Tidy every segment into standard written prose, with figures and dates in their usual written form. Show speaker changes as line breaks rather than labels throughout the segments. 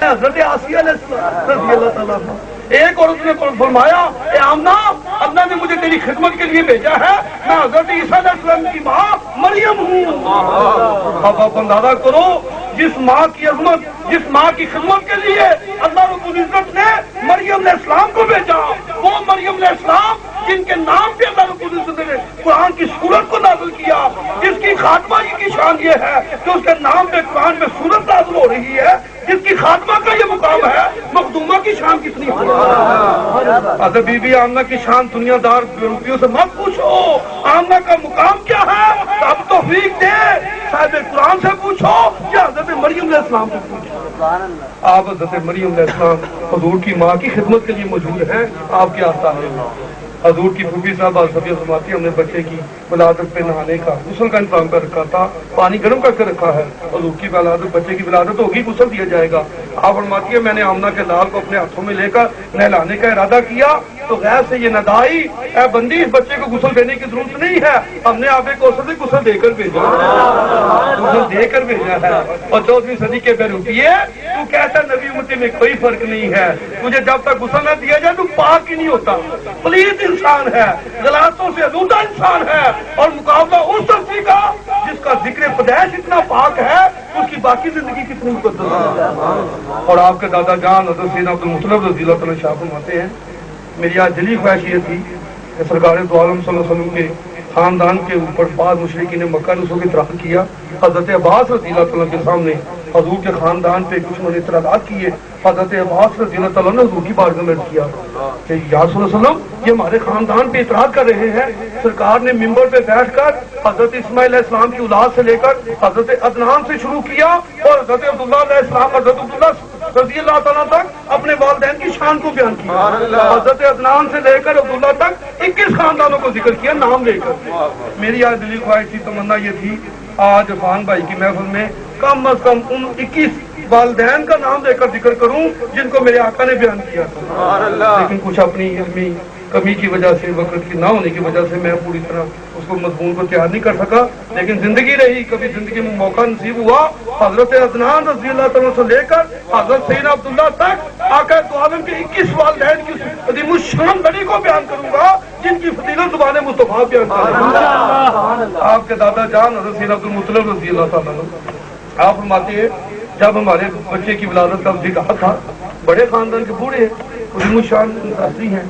حضرت آسیہ علیہ السلام رضی اللہ تعالیٰ عنہ. ایک عورت نے فرمایا اے آمنہ اللہ نے مجھے تیری خدمت کے لیے بھیجا ہے, میں حضرت عیسیٰ علیہ السلام کی ماں مریم ہوں. اب آپ اندازہ کرو جس ماں کی عظمت, جس ماں کی خدمت کے لیے اللہ رب العزت نے مریم علیہ السلام کو بھیجا, وہ مریم علیہ السلام جن کے نام پہ اللہ رب العزت نے قرآن کی سورت کو نازل کیا, جس کی خاتمہ کی شان یہ ہے کہ اس کے نام پہ قرآن میں سورت نازل ہو رہی ہے, جس کی خاتمہ کا یہ مقام ہے, مخدومہ کی شان کتنی ہے. حضرت بی بی آمنہ کی شان دنیا دار روپیوں سے مت پوچھو, آمنہ کا مقام کیا ہے اب توفیق دے صاحب قرآن سے پوچھو یا حضرت مریم علیہ السلام سے پوچھو. آپ حضرت مریم علیہ السلام حضور کی ماں کی خدمت کے لیے موجود ہیں. آپ کے آتا ہے حضور کی پھوپھی صاحبہ سبھی فرماتی ہم نے بچے کی ولادت پہ نہانے کا غسل کا انتظام کر رکھا تھا, پانی گرم کر کے رکھا ہے, حضور کی ولادت بچے کی ولادت ہوگی غسل دیا جائے گا. آپ فرماتی ہے میں نے آمنہ کے لال کو اپنے ہاتھوں میں لے کر نہلانے کا ارادہ کیا تو غیر سے یہ ندا آئی اے بندی اس بچے کو غسل دینے کی ضرورت نہیں ہے, ہم نے آپ کو غسل دے کر بھیجا, غسل دے کر بھیجا ہے. اور 14ویں صدی کے بیروپیے تو کہتا نبی امتی میں کوئی فرق نہیں ہے, تجھے جب تک غسل نہ دیا جائے تو پاک ہی نہیں ہوتا, پلیت انسان ہے, غلطوں سے آلودہ انسان ہے. اور مقابلہ اس شخص کا جس کا ذکر پیدائش اتنا پاک ہے اس کی باقی زندگی کتنی مقدس ہے. اور آپ کے دادا جان حضرت سیدنا عبدالمطلب رضی اللہ تعالیٰ شاہ فرماتے ہیں میری آج دلی خواہش یہ تھی کہ سرکار دو عالم صلی اللہ علیہ وسلم کے خاندان کے اوپر بعض مشرکین نے مکہ نسو کی اطراح کیا, حضرت عباس رضی اللہ تعالیٰ کے سامنے حضور کے خاندان پہ کچھ انہوں نے اعتراضات کیے. حضرت عباس رضی اللہ تعالیٰ نے حضور کی بارگاہ میں عرض کیا کہ یا رسول اللہ صلی اللہ علیہ وسلم یہ ہمارے خاندان پہ اعتراض کر رہے ہیں. سرکار نے ممبر پہ بیٹھ کر حضرت اسماعیل علیہ السلام کی اولاد سے لے کر حضرت عدنان سے شروع کیا اور حضرت عبداللہ علیہ السلام حضرت عبداللہ رضی اللہ تعالیٰ تک اپنے والدین کی شان کو بیان کیا. حضرت عدنان سے لے کر عبداللہ تک 21 خاندانوں کو ذکر کیا نام لے کر. میری آج دلی خواہش تھی, تمنا یہ تھی آج عرفان بھائی کی محفل میں کم از کم ان 21 والدین کا نام لے کر ذکر کروں جن کو میرے آقا نے بیان کیا تھا, لیکن کچھ اپنی علمی کمی کی وجہ سے, وقت کی نہ ہونے کی وجہ سے میں پوری طرح اس کو مضمون کو تیار نہیں کر سکا. لیکن زندگی رہی, کبھی زندگی میں موقع نصیب ہوا حضرت عدنان رضی اللہ تعالیٰ سے لے کر حضرت سیدنا عبداللہ تک آقا دو عالم کے 21 والدین کی عظیم الشان بڑی کو بیان کروں گا جن کی فضیلت زبان مصطفیٰ بیان کریں. آپ کے دادا جان حضرت سیدنا عبدالمطلب رضی اللہ تعالیٰ آپ فرماتے ہیں جب ہمارے بچے کی ولادت کا ذکر تھا, بڑے خاندان کے بوڑھے ہیں, عظیم الشان حضری ہیں,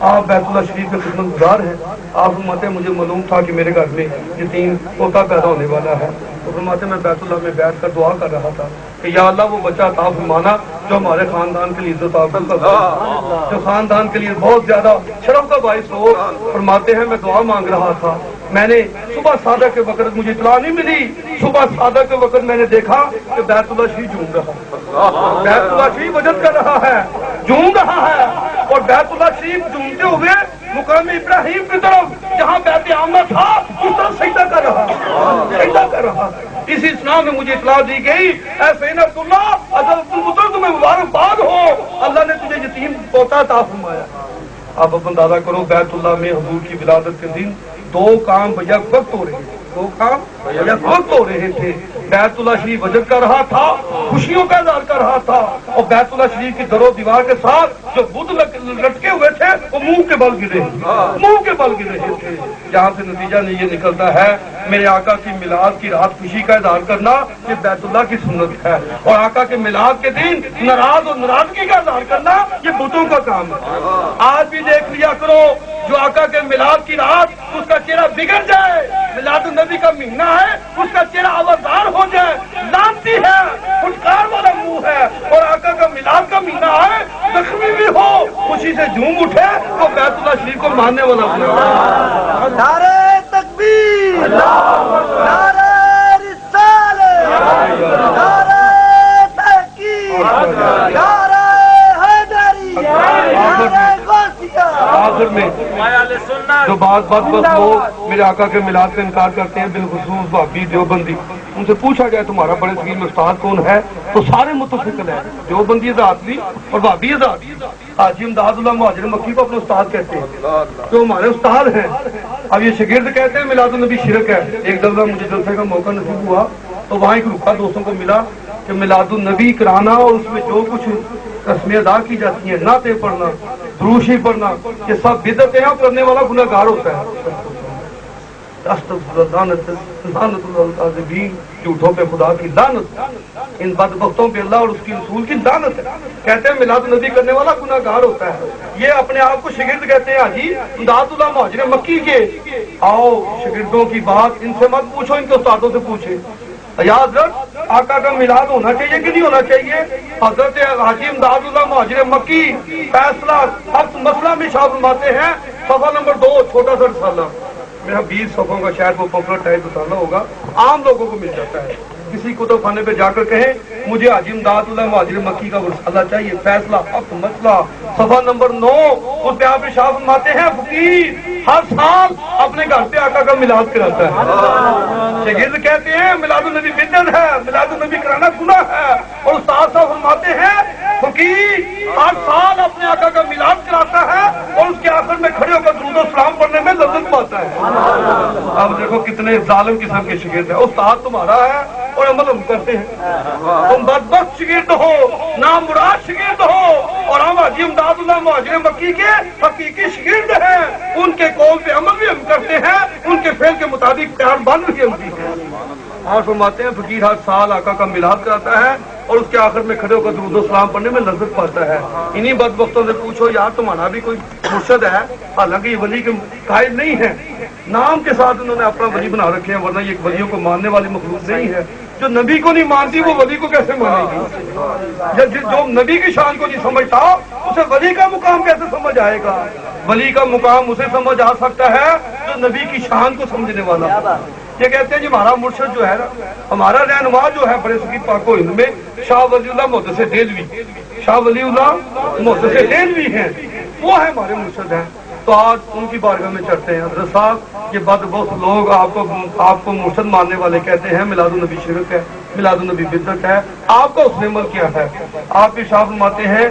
آپ بیت اللہ شریف کے خدمت گزار ہیں. آپ فرماتے ہیں مجھے معلوم تھا کہ میرے گھر میں یتیم پوتا پیدا ہونے والا ہے, تو فرماتے ہیں میں بیت اللہ میں بیٹھ کر دعا کر رہا تھا کہ یا اللہ وہ بچہ عطا فرمانا جو ہمارے خاندان کے لیے عزت آبرو کا, جو خاندان کے لیے بہت زیادہ شرف کا باعث ہو. فرماتے ہیں میں دعا مانگ رہا تھا, میں نے صبح صادق کے وقت مجھے اطلاع نہیں ملی, صبح صادق کے وقت میں نے دیکھا کہ بیت اللہ شریف جھوم رہا, بیت اللہ شریف وجد کر رہا ہے, جھوم رہا ہے. اور بیت اللہ شریف جھومتے ہوئے مقام ابراہیم کی طرف جہاں بیت آمنہ تھا اس طرف سجدہ کر رہا, سجدہ کر رہا. اسی اسنا میں مجھے اطلاع دی گئی اے سیدنا عبداللہ حضرت عبدالمطلب تمہیں مبارکباد ہو, اللہ نے تجھے یتیم پوتا عطا فرمایا. آپ اندازہ کرو بیت اللہ میں حضور کی ولادت کے دن 2 کام بیک وقت ہو رہے ہیں, 2 کام بیک وقت ہو رہے تھے. بیت اللہ شریف وجد کر رہا تھا, خوشیوں کا اظہار کر رہا تھا, اور بیت اللہ شریف کی در و دیوار کے ساتھ جو بدھ لٹکے ہوئے تھے وہ منہ کے بل گرے, منہ کے بل گر رہے تھے. جہاں سے نتیجہ یہ نکلتا ہے میرے آقا کی میلاد کی رات خوشی کا اظہار کرنا یہ بیت اللہ کی سنت ہے, اور آقا کے میلاد کے دن ناراض اور ناراضگی کا اظہار کرنا یہ بتوں کا کام ہے. آج بھی دیکھ لیا کرو جو آقا کے میلاد کی رات اس کا چہرہ بگڑ جائے, میلاد النبی کا مہینہ ہے, اس کا چہرہ آوازدار ہو جائے, لانتی ہے, پھٹکار والا منہ ہے, اور آقا کا میلاد کا مہینہ ہے, زخمی بھی ہو خوشی سے جھوم اٹھے تو بیت اللہ شریف کو ماننے والا بنا.
نعرہ تکبیر, نعرہ رسالت, نعرہ تحقیق, نعرہ حیدری, نعرہ غوثیہ.
آخر میں جو بات لوگ میرے آقا کے میلاد کا انکار کرتے ہیں, بالخصوص بھابی دیوبندی, ان سے پوچھا جائے تمہارا بڑے صغیر میں استاد کون ہے تو سارے متفق ہیں, دیوبندی آزادی اور بھابی آزادی. حاجی امداد اللہ مہاجر مکی کو اپنے استاد کہتے ہیں جو ہمارے استاد ہیں. اب یہ شاگرد کہتے ہیں میلاد النبی شرک ہے. ایک دفعہ مجھے جلسے کا موقع نصیب ہوا تو وہاں ایک رکھا دوستوں کو ملا کہ میلاد النبی کرانا اور اس میں جو کچھ رسمیں ادا کی جاتی ہیں، نعتیں پڑھنا، دروشی پڑھنا، یہ سب بدعتیں ہیں، کرنے والا گناہ گار ہوتا ہے۔ لعنت اللہ، جھوٹوں پہ خدا کی لعنت، ان بدبختوں پہ اللہ اور اس کی رسول کی لعنت ہے۔ کہتے ہیں میلاد النبی کرنے والا گناہ گار ہوتا ہے۔ یہ اپنے آپ کو شاگرد کہتے ہیں حاجی امداد اللہ مہاجر مکی کے۔ آؤ شاگردوں کی بات ان سے مت پوچھو، ان کے استادوں سے پوچھے۔ یا حضرت آقا کا میلاد ہونا چاہیے کہ نہیں ہونا چاہیے؟ حضرت حاجی امداد اللہ مہاجر مکی فیصلہ ہفت مسئلہ میں شاہ فرماتے ہیں، صفحہ نمبر 2، چھوٹا سا رسالہ، میرا 20 صفحوں کا شاید وہ پمفلٹ ٹائپ رسالہ ہوگا، عام لوگوں کو مل جاتا ہے۔ کسی کتب خانے پہ جا کر کہیں مجھے حاجی امداد اللہ مہاجر مکی کا رسالہ چاہیے، فیصلہ ہفت مسئلہ، صفحہ نمبر 9، اس پہ آپ شاہ فرماتے ہیں فقیر ہر سال اپنے گھر پہ آقا کا میلاد کراتا ہے۔ شاگرد کہتے ہیں میلاد النبی بدعت ہے، میلاد النبی کرانا گناہ ہے، اور استاد صاحب فرماتے ہیں فقیر ہر سال اپنے آقا کا میلاد کراتا ہے اور اس کے آخر میں کھڑے ہو کر درود و سلام پڑھنے میں لذت پاتا ہے۔ اب دیکھو کتنے ظالم قسم کے شاگرد ہیں۔ استاد تمہارا ہے اور عمل ہم کرتے ہیں۔ تم بدبخت شاگرد ہو، نامراد شاگرد ہو، اور ہم حاجی امداد اللہ مہاجر مکی کے حقیقی شاگرد ہیں۔ ان کے قول پہ عمل بھی ہم کرتے ہیں، ان کے فعل کے مطابق پیار بند بھی ہم کرتے ہیں۔ آپ فرماتے ہیں فقیر ہر سال آقا کا میلاد کراتا ہے اور اس کے آخر میں کھڑے ہو کر درود و سلام پڑھنے میں لذت پاتا ہے۔ انہی بدبختوں سے پوچھو یار تمہارا بھی کوئی مرشد ہے، حالانکہ یہ ولی کے قائل نہیں ہے، نام کے ساتھ انہوں نے اپنا ولی بنا رکھے ہیں، ورنہ یہ ولیوں کو ماننے والی مخلوق نہیں ہے۔ جو نبی کو نہیں مانتی وہ ولی کو کیسے مانے گی؟ جو نبی کی شان کو نہیں سمجھتا اسے ولی کا مقام کیسے سمجھ آئے گا؟ ولی کا مقام اسے سمجھ آ سکتا ہے جو نبی کی شان کو سمجھنے والا۔ یہ کہتے ہیں جی ہمارا مرشد جو ہے نا، ہمارا رہنما جو ہے بڑے سکی پاک و ہند میں شاہ ولی اللہ محدث دہلوی، شاہ ولی اللہ محدث دہلوی ہیں، وہ ہے ہمارے مرشد ہیں۔ تو آج ان کی بارگاہ میں چڑھتے ہیں، حضرت صاحب یہ بدبخت لوگ آپ کو مرشد ماننے والے کہتے ہیں میلاد النبی شرک ہے، میلاد النبی بدعت ہے، آپ کا اس نے عمل کیا ہے؟ آپ بھی شاہ فرماتے ہیں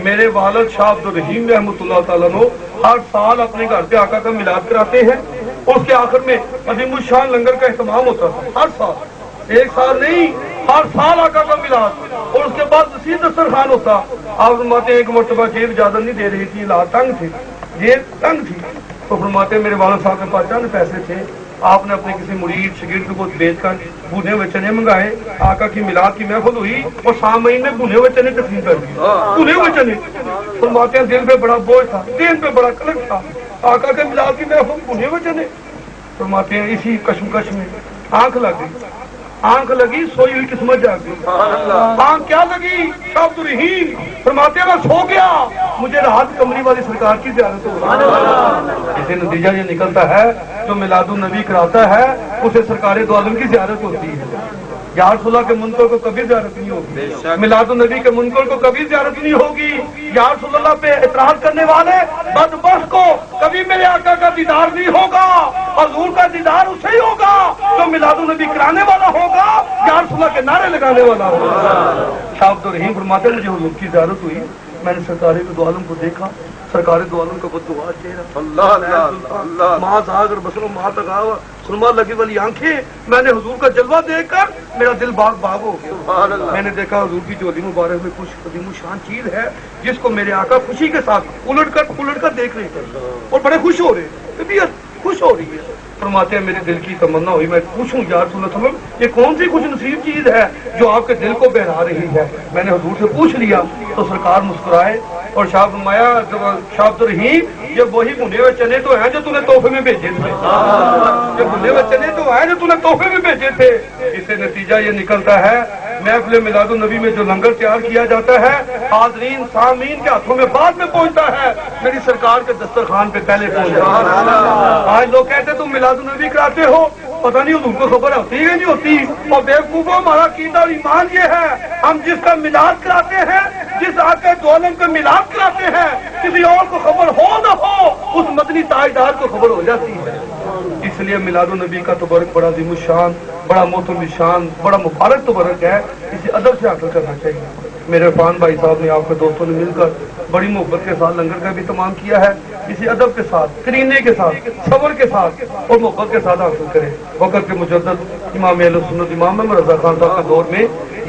میرے والد شاہ عبد الرحیم رحمۃ اللہ تعالیٰ نے ہر سال اپنے گھر پہ آقا کا میلاد کراتے ہیں، اور اس کے آخر میں عظیم الشان لنگر کا اہتمام ہوتا ہے، ہر سال، ایک سال نہیں، ہر سال آقا کا میلاد، اور اس کے بعد وسیع دسترخوان ہوتا۔ آپ فرماتے ہیں ایک مرتبہ جیب اجازت نہیں دے رہی تھی، تنگ تھی، جیب تنگ تھی، تو فرماتے ہیں میرے والد صاحب کے پاس چند پیسے تھے، آپ نے اپنے کسی مرید شاگرد کو بیچ کر بھنے ہوئے چنے منگائے، آقا کی میلاد کی محفل ہوئی اور سامعین نے بھنے ہوئے چنے تقسیم کر دیے، بھنے ہوئے چنے۔ فرماتے ہیں دل پہ بڑا بوجھ تھا، دل پہ بڑا کلک تھا، آقا کے میلاد کی محفل بھنے ہوئے چنے۔ فرماتے ہیں اسی کشمکش میں آنکھ لگ گئی، آنکھ لگی سوئی ہوئی قسمت جاگ گئی۔ آنکھ کیا لگی؟ شاہ عبد الرحیم فرماتے ہیں میں سو گیا، مجھے راحت کمری والی سرکار کی زیارت ہو رہی۔ اسے نتیجہ یہ نکلتا ہے جو میلاد النبی کراتا ہے اسے سرکار دو عالم کی زیارت ہوتی ہے۔ یا رسول اللہ کے منکر کو کبھی زیارت نہیں ہوگی، میلاد النبی کے منکر کو کبھی زیارت نہیں ہوگی، یا رسول اللہ پہ اعتراض کرنے والے بدبخت کو کبھی میرے آقا کا دیدار نہیں ہوگا۔ حضور کا دیدار اسے ہی ہوگا جو میلاد النبی کرانے والا ہوگا، یا رسول اللہ کے نعرے لگانے والا ہوگا۔ شاہ عبد الرحیم فرماتے مجھے حضور کی زیارت ہوئی، میں نے سرکار دو عالم کو دیکھا، سرکار دو عالم کا بددعا چہرہ، ماں زاگر بسر و ماں تغاوا سرما لگی والی آنکھیں، میں نے حضور کا جلوہ دیکھ کر میرا دل باغ باغ ہو گیا۔ میں نے دیکھا حضور کی جولی مبارک میں کچھ عظیم الشان چیز ہے جس کو میرے آقا خوشی کے ساتھ الٹ کر دیکھ رہے تھے اور بڑے خوش ہو رہے، طبیعت خوش ہو رہی ہے۔ فرماتے ہیں میرے دل کی تمنا ہوئی میں پوچھوں یا رسول اللہ صلی اللہ علیہ وسلم یہ کون سی خوش نصیب چیز ہے جو آپ کے دل کو بہلا رہی ہے؟ میں نے حضور سے پوچھ لیا تو سرکار مسکرائے اور شاہ فرمایا شاہ عبد الرحیم یہ وہی بھنے ہوئے چنے تو ہیں جو تم نے تحفے میں بھیجے تھے، یہ بھنے ہوئے چنے تو ہیں جو تم نے تحفے میں بھیجے تھے۔ اس سے نتیجہ یہ نکلتا ہے محفل میلاد النبی میں جو لنگر تیار کیا جاتا ہے حاضرین سامعین کے ہاتھوں میں بعد میں پہنچتا ہے، میری سرکار کے دسترخوان پہ پہلے پہنچتا ہے۔ آج لوگ کہتے تم میلاد النبی کراتے ہو، پتہ نہیں حضور کو خبر ہوتی ہے نہیں ہوتی، اور بیوقوفوں ہمارا عقیدہ اور ایمان یہ ہے ہم جس کا میلاد کراتے ہیں، جس آقا دو عالم کا میلاد کراتے ہیں، کسی اور کو خبر ہو نہ ہو اس مدنی تاجدار کو خبر ہو جاتی ہے۔ اس لیے میلاد النبی کا تبرک بڑا عظیم الشان، بڑا محترم شان، بڑا مبارک تبرک ہے، اسے ادب سے حاصل کرنا چاہیے۔ میرے عرفان بھائی صاحب نے آپ کے دوستوں نے مل کر بڑی محبت کے ساتھ لنگر کا بھی اہتمام کیا ہے، اسی ادب کے ساتھ، کرینے کے ساتھ، صبر کے ساتھ اور محبت کے ساتھ حاصل کریں۔ وقت کے مجدد امام اہل سنت امام محمد رضا خان صاحب کے دور میں